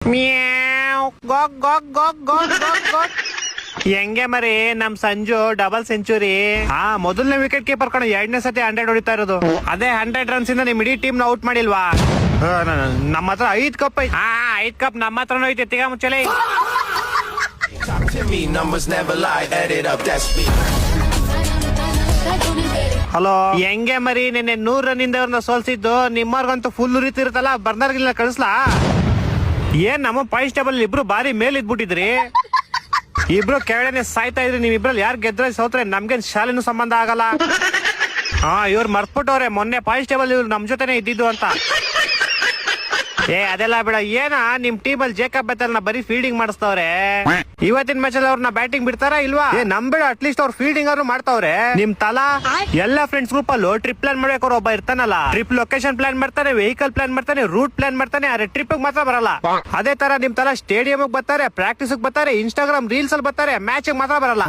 ಮ್ಯಾವ್ Gog Gog Gog Gog Gog Gog. ಹೆಂಗೆ ಮರಿ ನಮ್ ಸಂಜು ಡಬಲ್ ಸೆಂಚುರಿ. ಮೊದಲನೇ ವಿಕೆಟ್ ಕೀಪರ್ ಕಣ 2ನೇ ಸತಿ 100 ಹೊಡಿತಾ ಇರೋದು. ಅದೇ 100 ರನ್ಸ್ ಇಂದ ನಿಮ್ ಇಡೀ ಟೀಮ್ ನ ಔಟ್ ಮಾಡಿಲ್ವಾ? ನಮ್ಮ ಹತ್ರ 5 ಕಪ್ ಐತಿ. 5 ಕಪ್ ನಮ್ಮ ಹತ್ರನೂ ಐತಿ. ತಿಗ ಮುಚ್ಚಲಿ. ಹಲೋ, ಹೆಂಗೆ ಮರಿ ನಿನ್ನೆ 100 ರನ್ನಿಂದ ಅವ್ರನ್ನ ಸೋಲ್ಸಿದ್ದು. ನಿಮ್ಮವ್ರಿಗಂತೂ ಫುಲ್ ಉರಿತಿರುತ್ತಲ್ಲ, ಬರ್ನರ್ಗಿಲ್ಲ ಕಳಿಸ್ಲಾ? ಏನ್ ನಮ್ಮ ಪಾಯಿಂಟ್ಸ್ ಟೇಬಲ್ ಇಬ್ರು ಬಾರಿ ಮೇಲ್ ಇದ್ಬಿಟ್ಟಿದ್ರಿ. ಇಬ್ರು ಕೆಳಗಡೆ ಸಾಯ್ತಾ ಇದ್ರಿ. ನೀವ್ ಇಬ್ರಲ್ಲಿ ಯಾರು ಗೆದ್ರೆ ಸೋತ್ರೆ ನಮ್ಗೇನ್ ಶಾಲೆನೂ ಸಂಬಂಧ ಆಗಲ್ಲ. ಇವ್ರು ಮರ್ತ್ಬಿಟ್ಟವ್ರೆ ಮೊನ್ನೆ ಪಾಯಿಂಟ್ಸ್ ಟೇಬಲ್ ಇವ್ರು ನಮ್ ಜೊತೆನೆ ಇದ್ದಿದ್ದು ಅಂತ. ಅದೆಲ್ಲ ಬೇಡ. ಏನ ನಿಮ್ ಟೀಮ್ ಅಲ್ಲಿ ಜೇಕಬ್ ಬೆತ್ತಲ್ ಬರೀ ಫೀಲ್ಡಿಂಗ್ ಮಾಡಿಸ್ತವ್ರೆ. ಇವತ್ತಿನ ಮ್ಯಾಚ್ ಅಲ್ಲಿ ಅವ್ರನ್ನ ಬ್ಯಾಟಿಂಗ್ ಬಿಡ್ತಾರಾ ಇಲ್ವಾ? ನಂಬೇಡ, ಅಟ್ಲೀಸ್ಟ್ ಅವ್ರು ಫೀಲ್ಡಿಂಗ್ ಅವ್ರು ಮಾಡ್ತಾವ್ರೆ. ನಿಮ್ ತಲಾ ಎಲ್ಲಾ ಫ್ರೆಂಡ್ಸ್ ಗ್ರೂಪ್ ಅಲ್ಲೂ ಟ್ರಿಪ್ ಪ್ಲಾನ್ ಮಾಡ್ಬೇಕು. ಒಬ್ಬ ಇರ್ತಾನಲ್ಲ, ಟ್ರಿಪ್ ಲೊಕೇಶನ್ ಪ್ಲಾನ್ ಮಾಡ್ತಾನೆ, ವೆಹಿಕಲ್ ಪ್ಲಾನ್ ಮಾಡ್ತಾನೆ, ರೂಟ್ ಪ್ಲಾನ್ ಮಾಡ್ತಾನೆ. ಆದ್ರೆ ಟ್ರಿಪ್ ಮಾತ್ರ ಬರಲ್ಲ. ಅದೇ ತರ ನಿಮ್ ತಲಾ ಸ್ಟೇಡಿಯಂ ಬರ್ತಾರೆ, ಪ್ರಾಕ್ಟೀಸ್ ಬರ್ತಾರೆ, ಇನ್ಸ್ಟಾಗ್ರಾಮ್ ರೀಲ್ಸ್ ಅಲ್ಲಿ ಬರ್ತಾರೆ, ಮ್ಯಾಚ್ ಮಾತ್ರ ಬರಲ್ಲ.